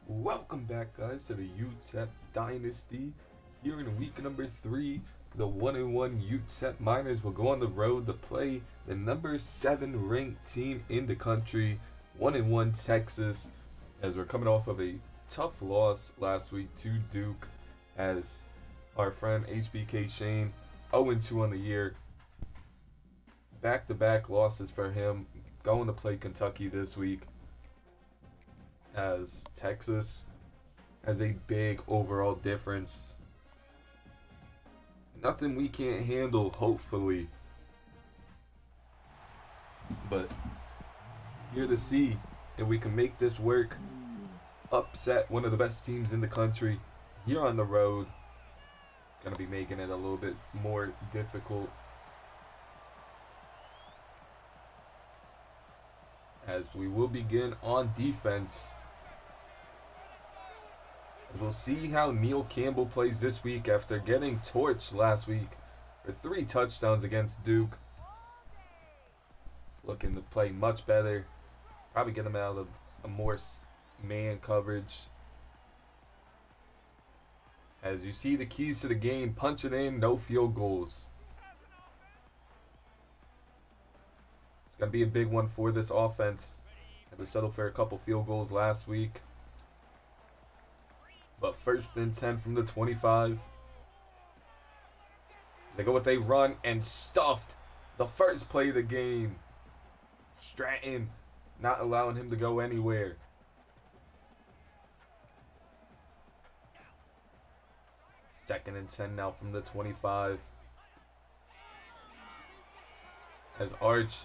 Welcome back, guys, to the Utep dynasty. Here in week number 3, the 1-1 Utep Miners will go on the road to play the number 7 ranked team in the country, 1-1 Texas, as we're coming off of a tough loss last week to Duke, as our friend HBK Shane, 0-2 on the year. Back-to-back losses for him, going to play Kentucky this week, as Texas has a big overall difference. Nothing we can't handle, hopefully. But here to see if we can make this work. Upset one of the best teams in the country here on the road. Gonna be making it a little bit more difficult, as we will begin on defense. As we'll see how Neil Campbell plays this week after getting torched last week for 3 touchdowns against Duke. Looking to play much better. Probably get him out of a more man coverage. As you see the keys to the game, punch it in, no field goals. It's going to be a big one for this offense. Had to settle for a couple field goals last week. But 1st and 10 from the 25. They go with a run and stuffed the first play of the game. Stratton not allowing him to go anywhere. Second and 10 now from the 25. As Arch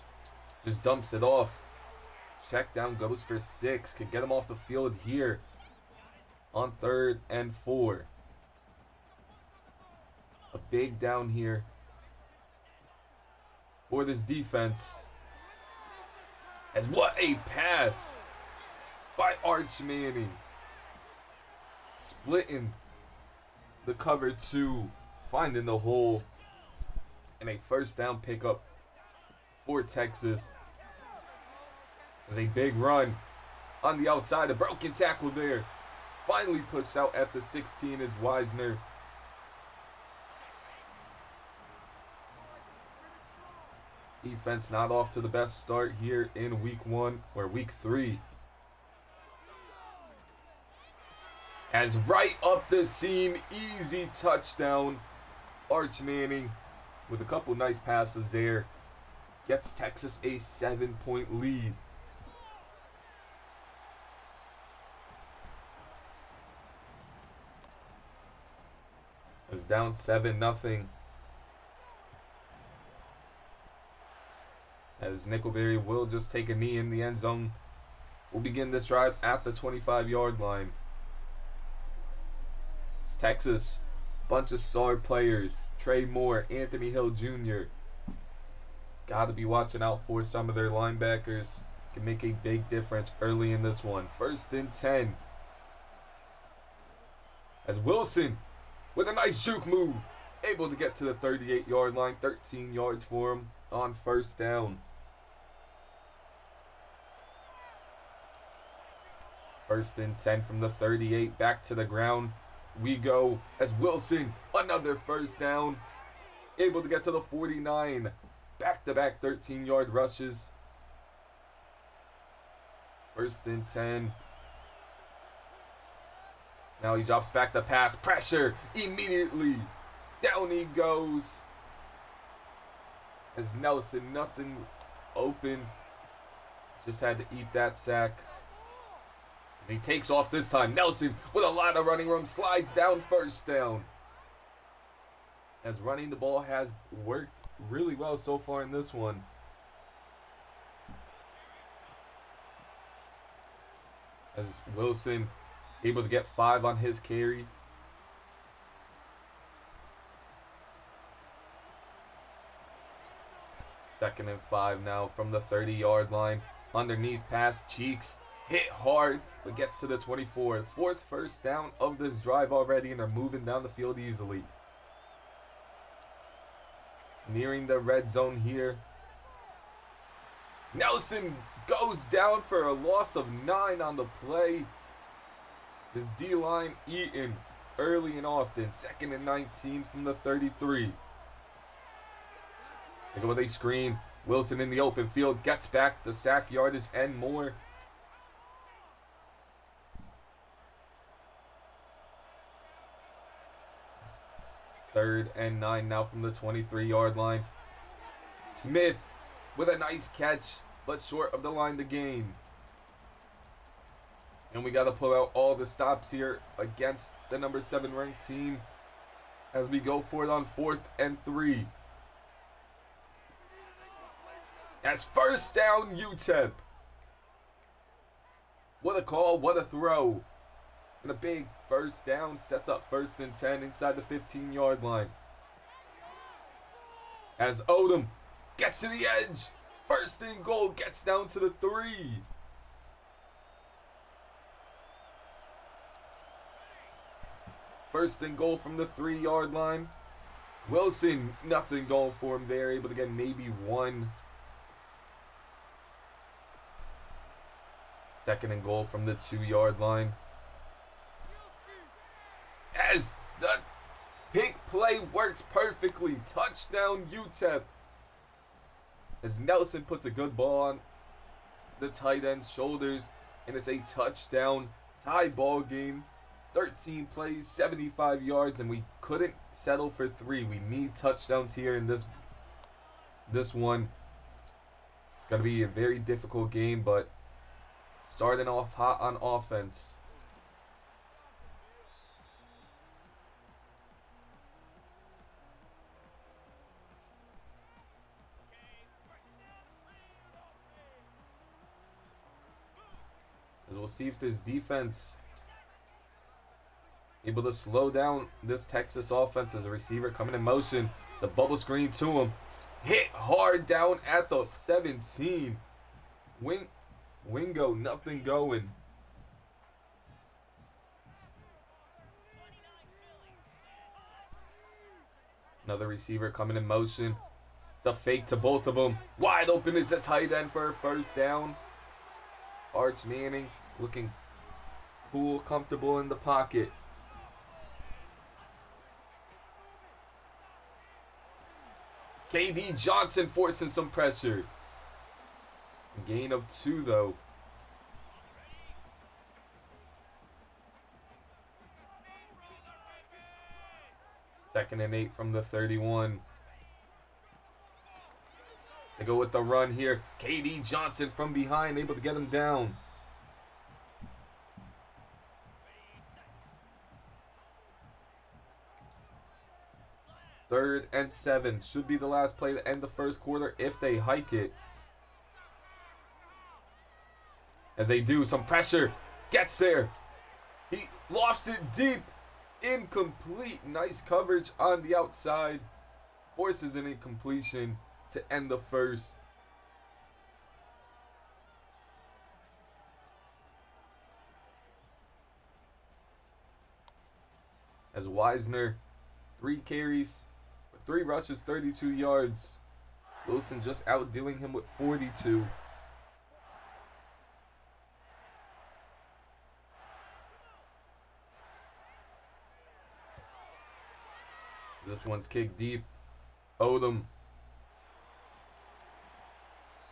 just dumps it off. Check down goes for 6. Could get him off the field here on 3rd and 4. A big down here for this defense. As what a pass by Arch Manning. Splitting the cover 2, finding the hole, and a 1st down pickup for Texas. As a big run on the outside, a broken tackle there. Finally pushed out at the 16 is Wisner. Defense not off to the best start here in week 1 or week 3. As right up the seam, easy touchdown. Arch Manning with a couple nice passes there. Gets Texas a 7-point lead. It's down 7-0. As Nickelberry will just take a knee in the end zone. We'll begin this drive at the 25-yard line. It's Texas. Bunch of star players. Trey Moore, Anthony Hill Jr. Gotta be watching out for some of their linebackers. Can make a big difference early in this one. 1st and 10. As Wilson, with a nice juke move, able to get to the 38-yard line. 13 yards for him on 1st down. 1st and 10 from the 38, back to the ground we go as Wilson, another 1st down, able to get to the 49. Back-to-back 13-yard rushes. 1st and 10. Now he drops back the pass. Pressure immediately. Down he goes. As Nelson, nothing open. Just had to eat that sack. As he takes off this time. Nelson with a lot of running room. Slides down 1st down. As running the ball has worked really well so far in this one. As Wilson able to get 5 on his carry. Second and 5 now from the 30-yard line. Underneath pass, Cheeks hit hard, but gets to the 24. 4th 1st down of this drive already, and they're moving down the field easily. Nearing the red zone here. Nelson goes down for a loss of 9 on the play. This D-line eating early and often. 2nd and 19 from the 33. They go with a screen. Wilson in the open field. Gets back the sack yardage and more. Third and 9 now from the 23-yard line. Smith with a nice catch, but short of the line to gain. And we got to pull out all the stops here against the number 7 ranked team as we go for it on 4th and 3. As first down, Utep. What a call, what a throw. And a big first down sets up 1st and 10 inside the 15-yard line. As Odom gets to the edge. 1st and goal, gets down to the 3. First and goal from the 3-yard line. Wilson, nothing going for him there. Able to get maybe 1. 2nd and goal from the 2-yard line. As the pick play works perfectly. Touchdown, Utep. As Nelson puts a good ball on the tight end's shoulders. And it's a touchdown. Tie ball game. 13 plays, 75 yards, and we couldn't settle for 3. We need touchdowns here in this one. It's going to be a very difficult game, but starting off hot on offense. As we'll see if this defense able to slow down this Texas offense. As a receiver coming in motion. It's a bubble screen to him. Hit hard down at the 17. Wingo, nothing going. Another receiver coming in motion. It's a fake to both of them. Wide open is the tight end for a first down. Arch Manning looking cool, comfortable in the pocket. KD Johnson forcing some pressure. Gain of 2 though. Second and 8 from the 31. They go with the run here. KD Johnson from behind, able to get him down. Third and 7. Should be the last play to end the first quarter if they hike it. As they do, some pressure. Gets there. He lofts it deep. Incomplete. Nice coverage on the outside. Forces an incompletion to end the first. As Wisner, 3 carries. 3 rushes, 32 yards. Wilson just outdoing him with 42. This one's kicked deep. Odom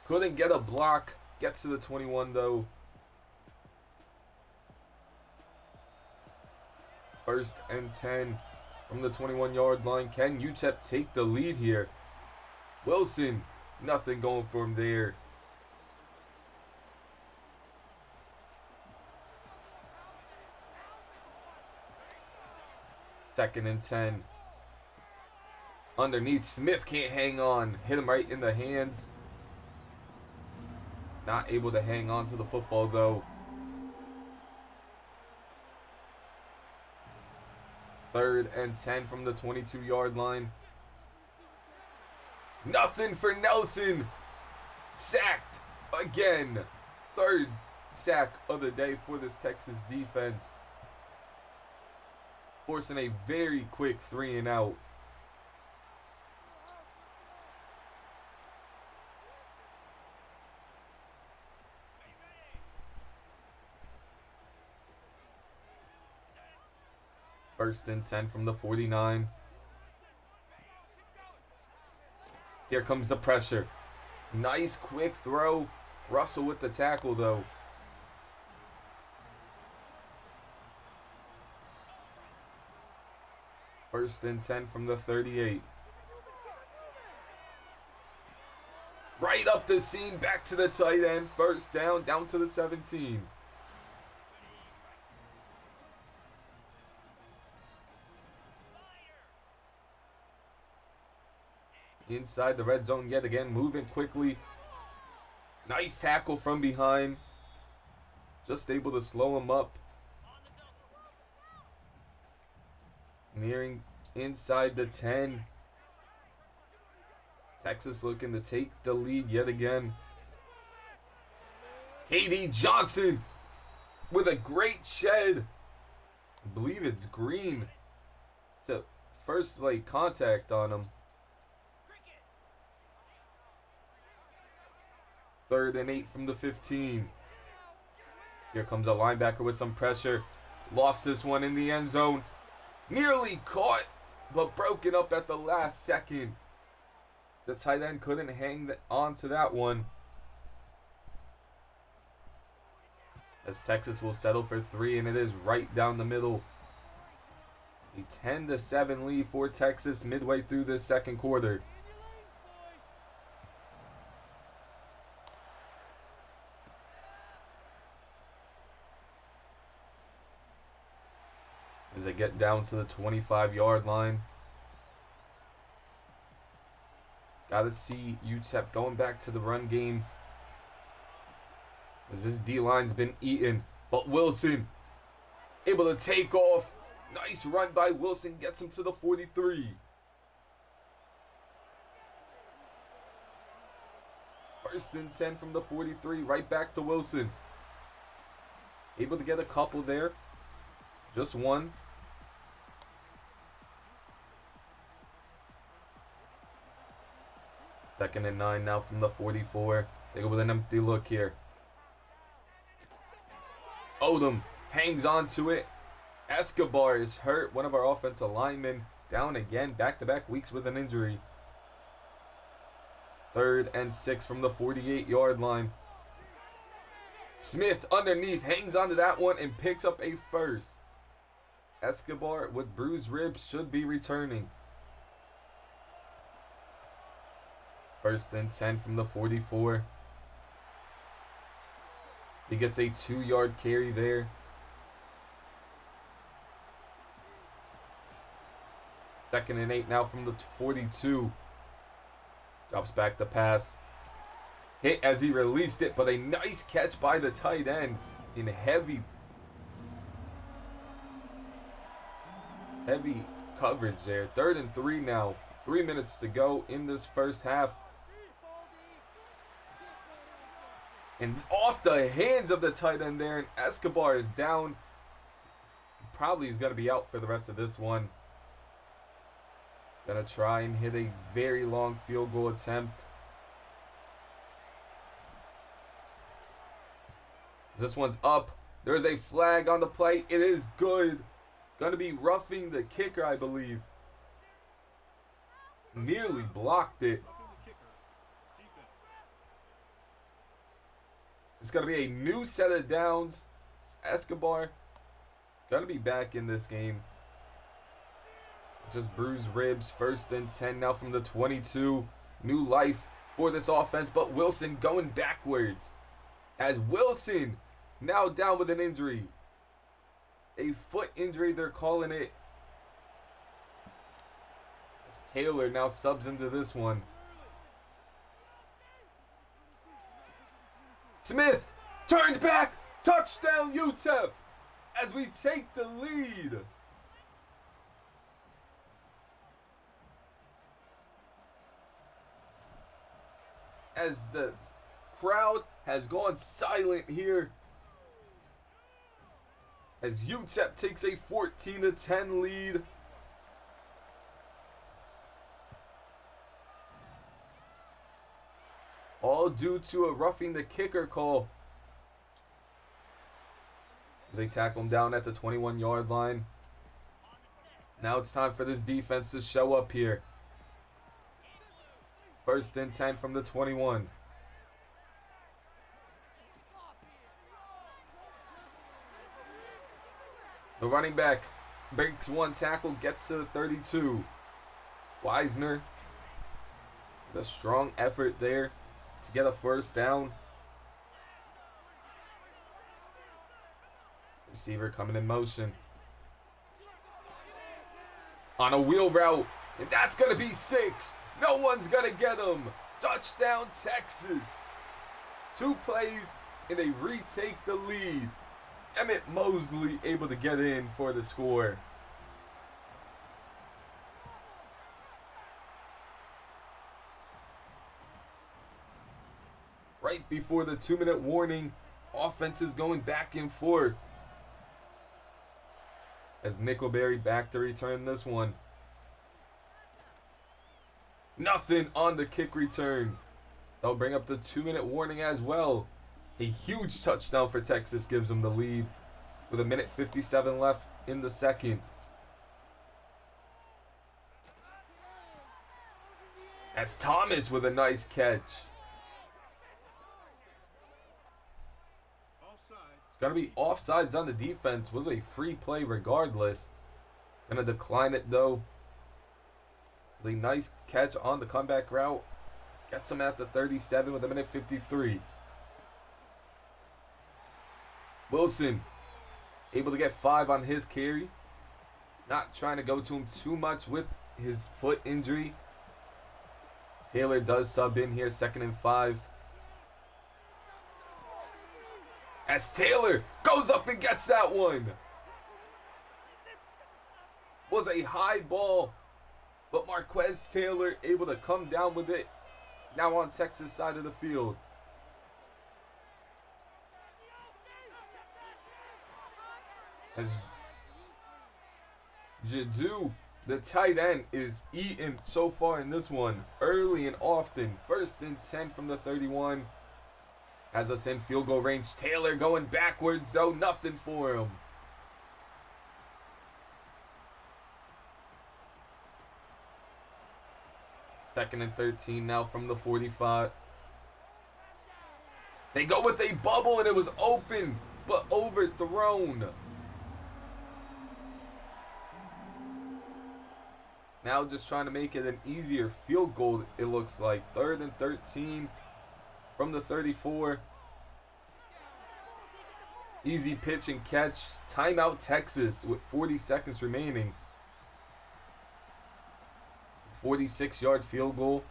couldn't get a block. Gets to the 21 though. 1st and 10. From the 21-yard line. Can Utep take the lead here? Wilson, nothing going for him there. Second and 10. Underneath, Smith can't hang on. Hit him right in the hands. Not able to hang on to the football though. 3rd and 10 from the 22-yard line. Nothing for Nelson. Sacked again. 3rd sack of the day for this Texas defense. Forcing a very quick 3 and out. First and 10 from the 49. Here comes the pressure. Nice quick throw. Russell with the tackle though. First and 10 from the 38. Right up the seam, back to the tight end. First down, down to the 17. Inside the red zone yet again, moving quickly. Nice tackle from behind. Just able to slow him up. Nearing inside the 10. Texas looking to take the lead yet again. KD Johnson with a great shed. I believe it's green. It's the first contact on him. 3rd and 8 from the 15. Here comes a linebacker with some pressure. Lofts this one in the end zone. Nearly caught, but broken up at the last second. The tight end couldn't hang on to that one. As Texas will settle for 3, and it is right down the middle. A 10-7 lead for Texas midway through this second quarter. As they get down to the 25-yard line. Gotta see Utep going back to the run game. As this D-line's been eaten. But Wilson able to take off. Nice run by Wilson. Gets him to the 43. First and 10 from the 43. Right back to Wilson. Able to get a couple there. Just one. Second and 9 now from the 44. They go with an empty look here. Odom hangs on to it. Escobar is hurt. One of our offensive linemen down again. Back-to-back weeks with an injury. 3rd and 6 from the 48-yard line. Smith underneath hangs onto that one and picks up a first. Escobar with bruised ribs should be returning. 1st and 10 from the 44. He gets a 2-yard carry there. 2nd and 8 now from the 42. Drops back the pass. Hit as he released it, but a nice catch by the tight end in heavy coverage there. 3rd and 3 now. 3 minutes to go in this first half. And off the hands of the tight end there, and Escobar is down. Probably is going to be out for the rest of this one. Gonna try and hit a very long field goal attempt. This one's up. There's a flag on the play. It is good. Gonna be roughing the kicker, I believe. Nearly blocked it. It's going to be a new set of downs. Escobar going to be back in this game. Just bruised ribs. 1st and 10 now from the 22. New life for this offense, but Wilson going backwards. As Wilson now down with an injury. A foot injury, they're calling it. As Taylor now subs into this one. Smith turns back. Touchdown Utep as we take the lead. As the crowd has gone silent here. As Utep takes a 14-10 lead. All due to a roughing the kicker call. As they tackle him down at the 21-yard line. Now it's time for this defense to show up here. 1st and 10 from the 21. The running back breaks one tackle, gets to the 32. Wisner, the strong effort there to get a 1st down. Receiver coming in motion. On a wheel route, and that's going to be 6. No one's going to get him. Touchdown, Texas. 2 plays, and they retake the lead. Emmett Mosley able to get in for the score. Right before the 2-minute warning, offense is going back and forth. As Nickelberry back to return this one. Nothing on the kick return. They'll bring up the 2-minute warning as well. A huge touchdown for Texas gives them the lead with 1:57 left in the second. As Thomas with a nice catch. It's going to be offsides on the defense. Was a free play regardless. Going to decline it though. It was a nice catch on the comeback route. Gets him at the 37 with 1:53. Wilson able to get 5 on his carry. Not trying to go to him too much with his foot injury. Taylor does sub in here, 2nd and 5. As Taylor goes up and gets that one. Was a high ball, but Marquez Taylor able to come down with it. Now on Texas side of the field. As Jadu, the tight end, is eating so far in this one. Early and often. 1st and 10 from the 31. Has us in field goal range. Taylor going backwards, though. Nothing for him. Second and 13 now from the 45. They go with a bubble, and it was open, but overthrown. Now just trying to make it an easier field goal, it looks like. 3rd and 13 from the 34. Easy pitch and catch. Timeout Texas with 40 seconds remaining. 46-yard field goal.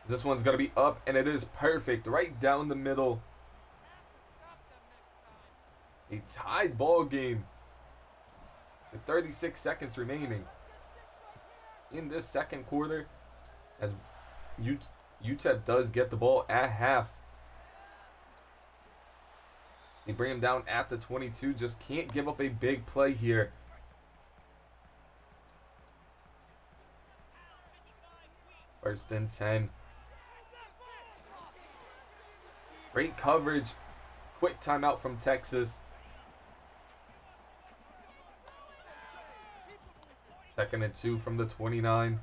This one's going to be up, and it is perfect. Right down the middle. A tied ball game with 36 seconds remaining in this second quarter, as Utep does get the ball at half. They bring him down at the 22. Just can't give up a big play here. First and 10. Great coverage. Quick timeout from Texas. 2nd and 2 from the 29.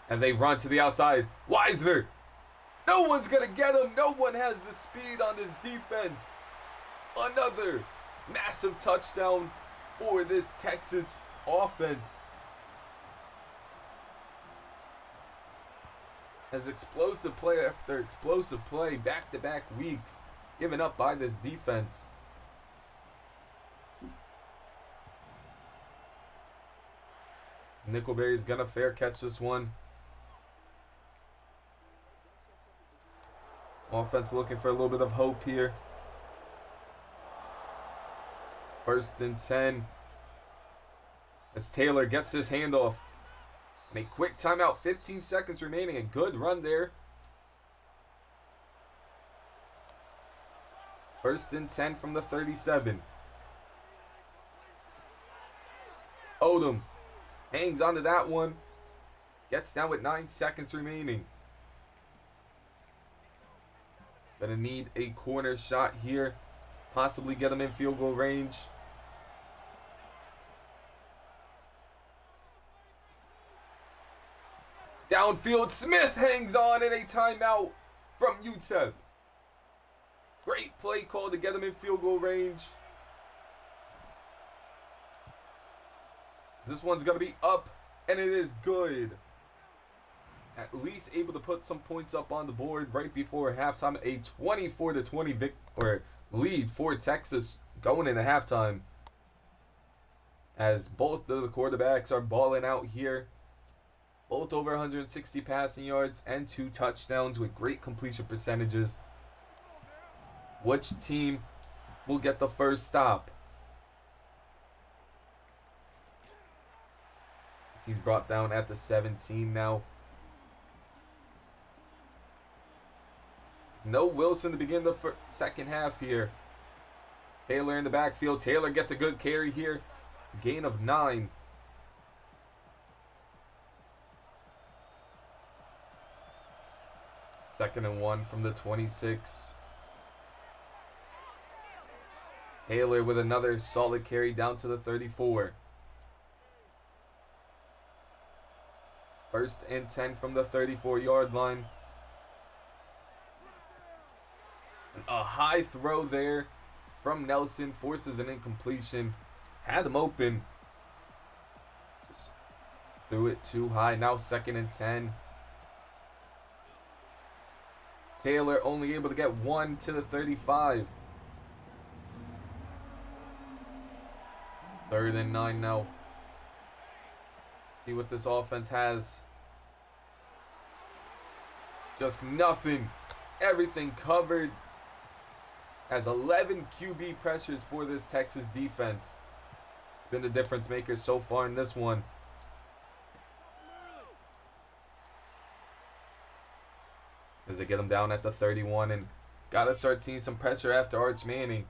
As they run to the outside, Wisner. No one's going to get him. No one has the speed on this defense. Another massive touchdown for this Texas offense. As explosive play after explosive play, back-to-back weeks, given up by this defense. Nickelberry's gonna fair catch this one. Offense looking for a little bit of hope here. 1st and 10. As Taylor gets his handoff. And a quick timeout, 15 seconds remaining. A good run there. 1st and 10 from the 37. Odom hangs onto that one. Gets down with 9 seconds remaining. Gonna need a corner shot here. Possibly get him in field goal range. Downfield, Smith hangs on in a timeout from Utep. Great play call to get him in field goal range. This one's going to be up, and it is good. At least able to put some points up on the board right before halftime. A 24-20 lead for Texas going into halftime. As both of the quarterbacks are balling out here. Both over 160 passing yards and 2 touchdowns with great completion percentages. Which team will get the first stop? He's brought down at the 17 now. No Wilson to begin the second half here. Taylor in the backfield. Taylor gets a good carry here. Gain of 9. Second and 1 from the 26. Taylor with another solid carry down to the 34. First and 10 from the 34-yard line. A high throw there from Nelson forces an incompletion. Had him open. Just threw it too high. Now second and 10. Taylor only able to get 1 to the 35. Third and 9 now. See what this offense has. Just nothing. Everything covered. Has 11 QB pressures for this Texas defense. It's been the difference maker so far in this one. As they get him down at the 31 and gotta start seeing some pressure after Arch Manning.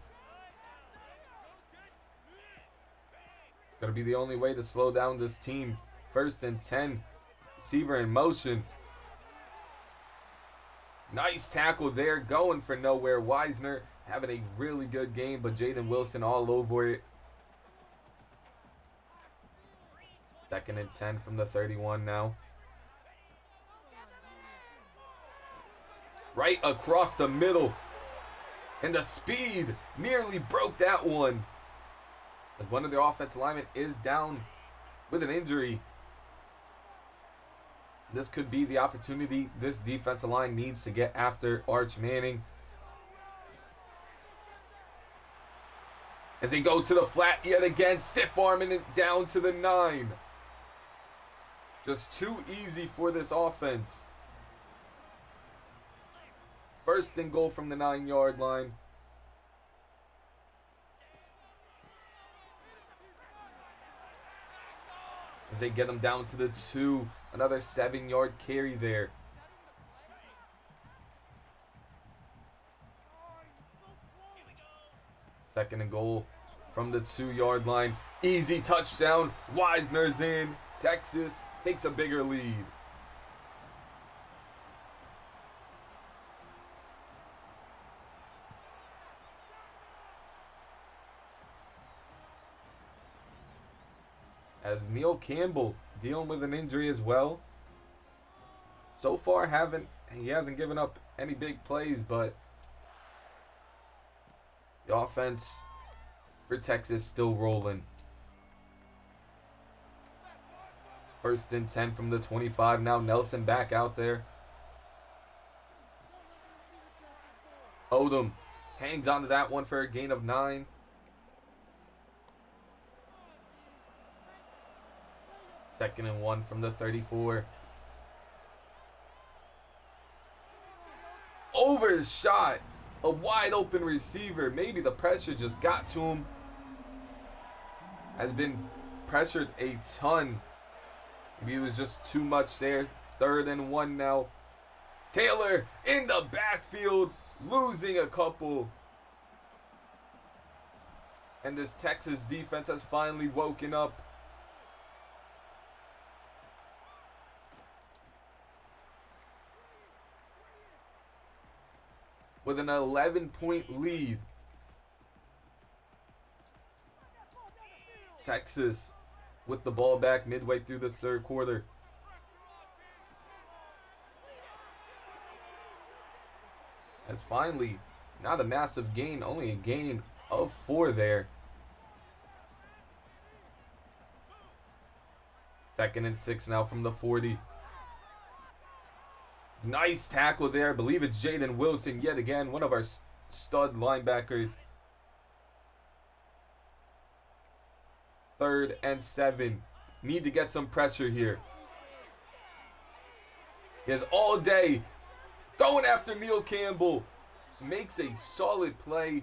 It's gonna be the only way to slow down this team. First and 10. Receiver in motion. Nice tackle there, going for nowhere. Wisner having a really good game, but Jaden Wilson all over it. Second and 10 from the 31 now. Right across the middle. And the speed nearly broke that one. As one of their offensive linemen is down with an injury. This could be the opportunity this defensive line needs to get after Arch Manning. As they go to the flat yet again, stiff arming it down to the 9. Just too easy for this offense. First and goal from the 9-yard line. As they get them down to the 2. Another 7-yard carry there. Second and goal from the 2-yard line. Easy touchdown. Wisner's in. Texas takes a bigger lead. As Neil Campbell dealing with an injury as well. So far he hasn't given up any big plays, but the offense for Texas still rolling. First and 10 from the 25. Now Nelson back out there. Odom hangs on to that one for a gain of 9. Second and 1 from the 34. Over his shot. A wide open receiver. Maybe the pressure just got to him. Has been pressured a ton. Maybe it was just too much there. Third and 1 now. Taylor in the backfield. Losing a couple. And this Texas defense has finally woken up. with an 11-point lead. Texas with the ball back midway through the third quarter. As finally, not a massive gain, only a gain of 4 there. 2nd and 6 now from the 40. Nice tackle there. I believe it's Jaden Wilson yet again, one of our stud linebackers. 3rd and 7. Need to get some pressure here. He has all day going after Neil Campbell. Makes a solid play,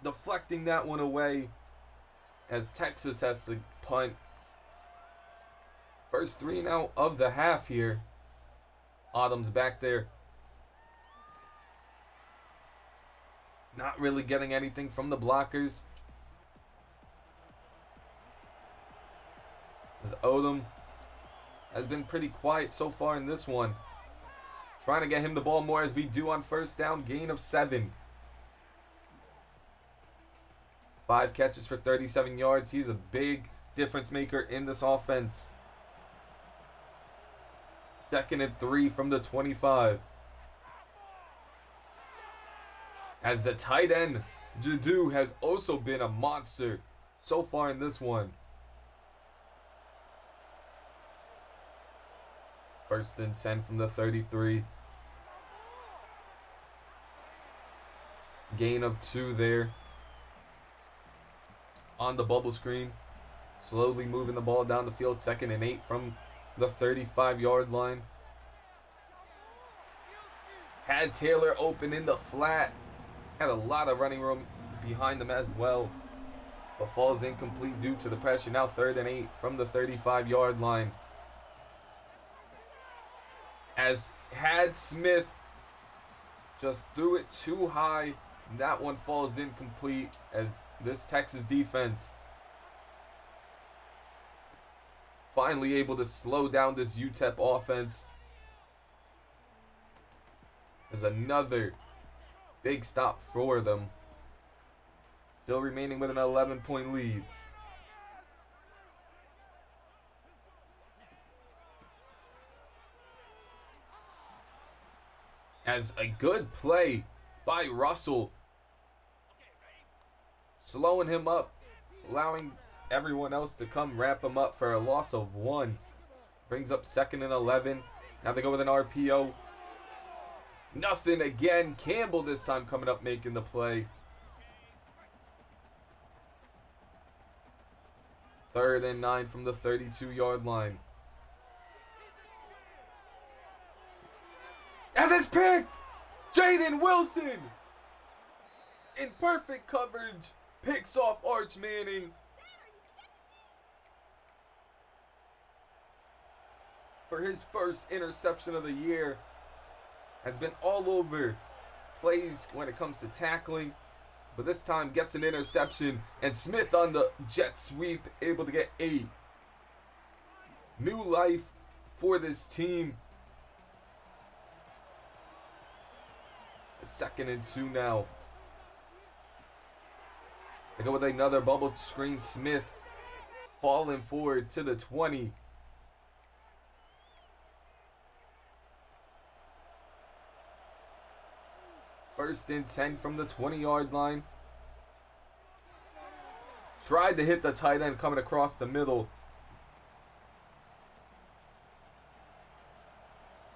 deflecting that one away as Texas has to punt. First 3 now of the half here. Autumn's back there. Not really getting anything from the blockers. As Odom has been pretty quiet so far in this one. Trying to get him the ball more as we do on first down. Gain of 7. 5 catches for 37 yards. He's a big difference maker in this offense. 2nd and 3 from the 25. As the tight end, Jadu, has also been a monster so far in this one. 1st and 10 from the 33. Gain of 2 there. On the bubble screen. Slowly moving the ball down the field. 2nd and 8 from the 35-yard line. Had Taylor open in the flat. Had a lot of running room behind him as well. But falls incomplete due to the pressure. Now 3rd and 8 from the 35-yard line. As had Smith just threw it too high. That one falls incomplete as this Texas defense finally able to slow down this Utep offense. There's another big stop for them. Still remaining with an 11-point lead. As a good play by Russell. Slowing him up. Allowing everyone else to come wrap him up for a loss of 1. Brings up 2nd and 11. Now they go with an RPO. Nothing again. Campbell this time coming up making the play. 3rd and 9 from the 32-yard line. As it's picked! Jaden Wilson! In perfect coverage. Picks off Arch Manning. For his first interception of the year. Has been all over plays when it comes to tackling. But this time gets an interception. And Smith on the jet sweep, able to get 8. New life for this team. 2nd and 2 now. They go with another bubble screen. Smith falling forward to the 20. First and 10 from the 20-yard line. Tried to hit the tight end coming across the middle.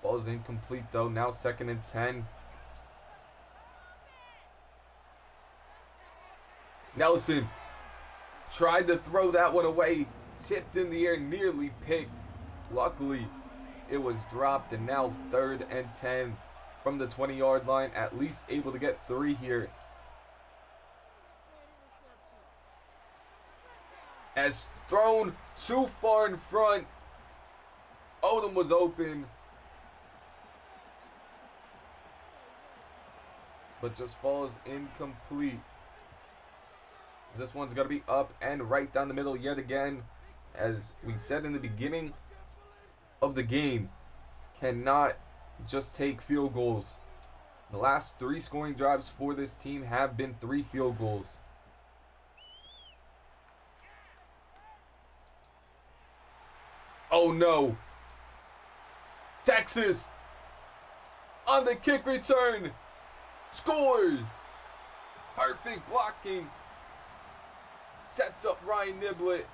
Ball's incomplete though. Now 2nd and 10. Nelson tried to throw that one away. Tipped in the air, nearly picked. Luckily, it was dropped, and now 3rd and 10 from the 20-yard line. At least able to get 3 here. As thrown too far in front. Odom was open. But just falls incomplete. This one's going to be up and right down the middle yet again. As we said in the beginning of the game, cannot just take field goals. The last 3 scoring drives for this team have been 3 field goals. Oh no! Texas on the kick return scores! Perfect blocking. Sets up Ryan Niblett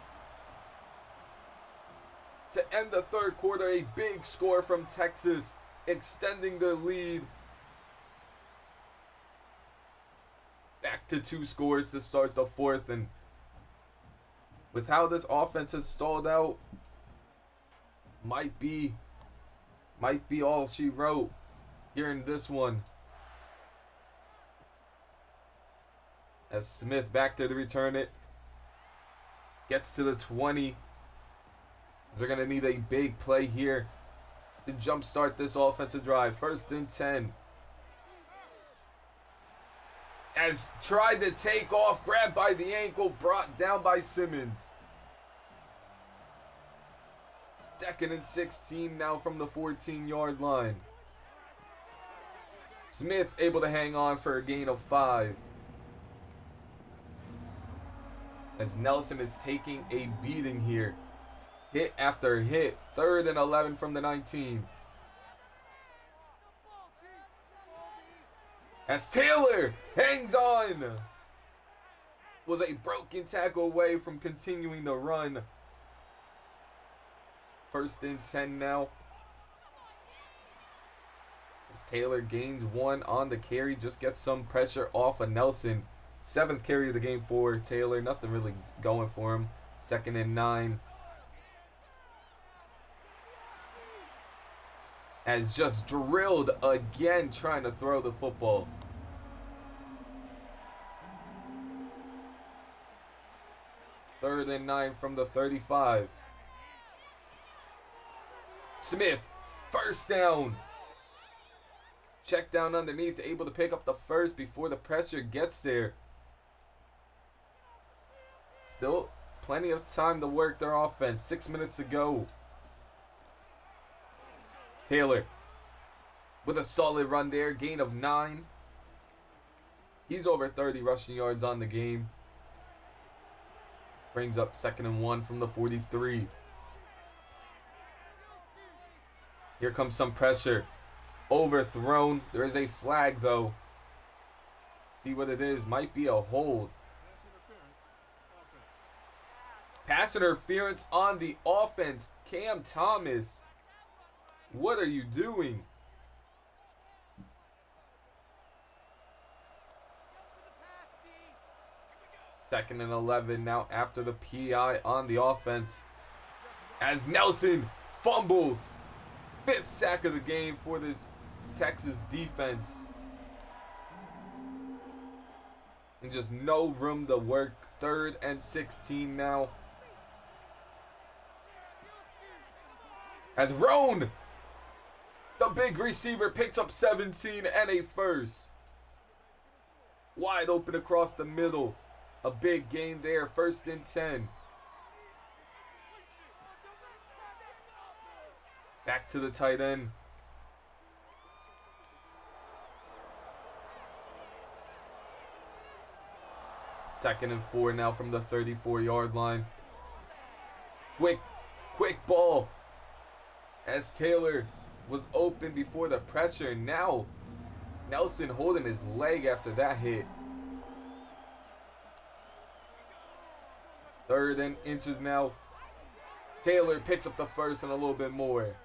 to end the third quarter. A big score from Texas, extending the lead. Back to 2 scores to start the fourth, and with how this offense has stalled out, might be all she wrote here in this one. As Smith back there to return it. Gets to the 20. They're going to need a big play here to jumpstart this offensive drive. 1st and 10. As tried to take off, grabbed by the ankle, brought down by Simmons. 2nd and 16 now from the 14-yard line. Smith able to hang on for a gain of 5. As Nelson is taking a beating here. Hit after hit. 3rd and 11 from the 19. As Taylor hangs on. Was a broken tackle away from continuing the run. 1st and 10 now. As Taylor gains 1 on the carry. Just gets some pressure off of Nelson. 7th carry of the game for Taylor. Nothing really going for him. 2nd and 9. As just drilled again trying to throw the football. Third and 9 from the 35. Smith, 1st down. Check down underneath, able to pick up the 1st before the pressure gets there. Still plenty of time to work their offense. 6 minutes to go. Taylor with a solid run there. Gain of 9. He's over 30 rushing yards on the game. Brings up 2nd and 1 from the 43. Here comes some pressure. Overthrown. There is a flag though. See what it is. Might be a hold. Pass interference on the offense. Cam Thomas. What are you doing? Second and 11 now after the PI on the offense. As Nelson fumbles. 5th sack of the game for this Texas defense. And just no room to work. 3rd and 16 now. As Roan, the big receiver, picks up 17 and a 1st. Wide open across the middle. A big gain there. 1st and 10. Back to the tight end. Second and 4 now from the 34-yard line. Quick ball. As Taylor was open before the pressure. Now Nelson holding his leg after that hit. 3rd and inches now. Taylor picks up the 1st and a little bit more.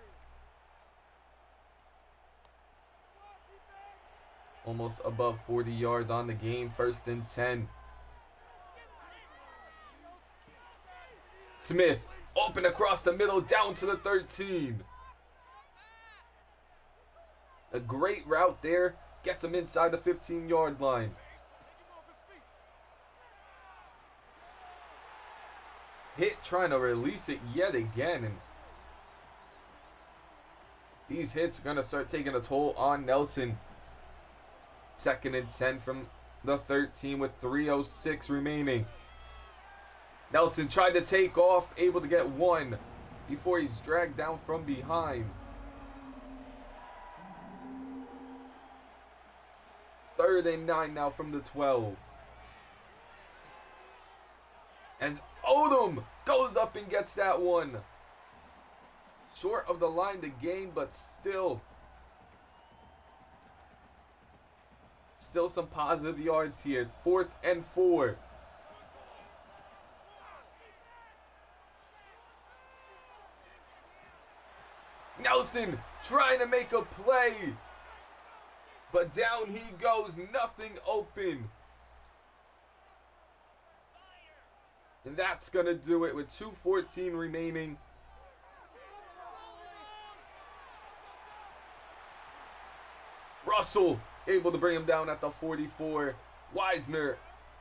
Almost above 40 yards on the game. 1st and 10. Smith open across the middle down to the 13. A great route there. Gets him inside the 15-yard line. Hit trying to release it yet again. And these hits are going to start taking a toll on Nelson. 2nd and 10 from the 13 with 3:06 remaining. Nelson tried to take off, able to get 1 before he's dragged down from behind. 3rd and 9 now from the 12. As Odom goes up and gets that one. Short of the line to gain, but still some positive yards here. 4th and 4. Nelson trying to make a play. But down he goes, nothing open. And that's going to do it with 2:14 remaining. Russell able to bring him down at the 44. Wisner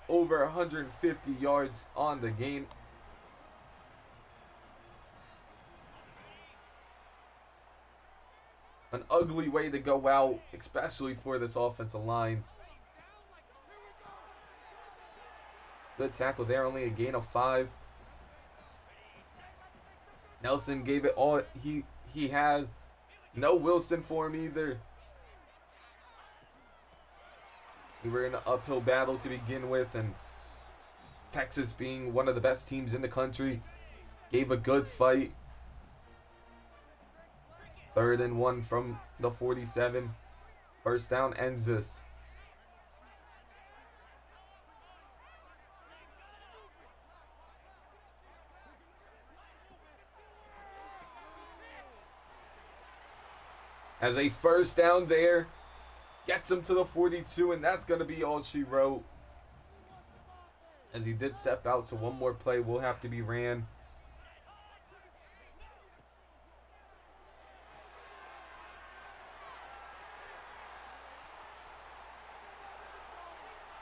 over 150 yards on the game. An ugly way to go out, especially for this offensive line. Good tackle there, only a gain of 5. Nelson gave it all he had. No Wilson for him either. We were in an uphill battle to begin with, and Texas, being one of the best teams in the country, gave a good fight. 3rd and 1 from the 47. First down ends this. As a first down there, gets him to the 42, and that's going to be all she wrote. As he did step out, so one more play will have to be ran.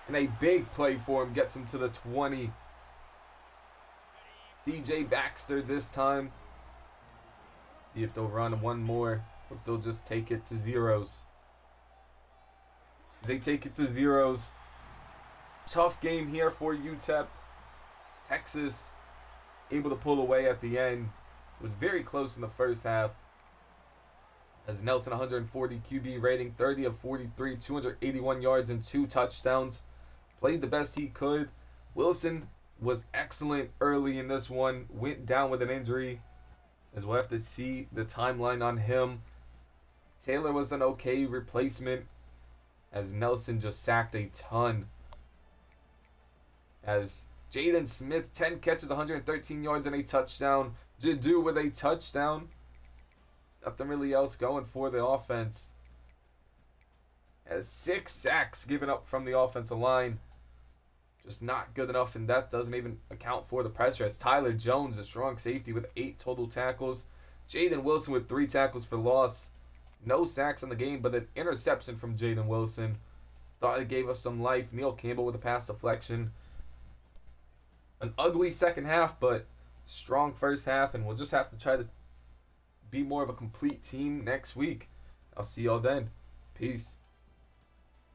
And a big play for him gets him to the 20. CJ Baxter this time. See if they'll run one more, or if they'll just take it to zeros. They take it to zeros. Tough game here for Utep. Texas able to pull away at the end. It was very close in the first half. As Nelson, 140 QB rating, 30 of 43, 281 yards and 2 touchdowns. Played the best he could. Wilson was excellent early in this one. Went down with an injury, as we'll have to see the timeline on him. Taylor was an okay replacement, as Nelson just sacked a ton. As Jaden Smith, 10 catches, 113 yards and a touchdown. Jadu with a touchdown. Nothing really else going for the offense. As 6 sacks given up from the offensive line. Just not good enough, and that doesn't even account for the pressure. As Tyler Jones, a strong safety, with 8 total tackles. Jaden Wilson with 3 tackles for loss. No sacks in the game, but an interception from Jaden Wilson. Thought it gave us some life. Neil Campbell with a pass deflection. An ugly second half, but strong first half, and we'll just have to try to be more of a complete team next week. I'll see y'all then. Peace.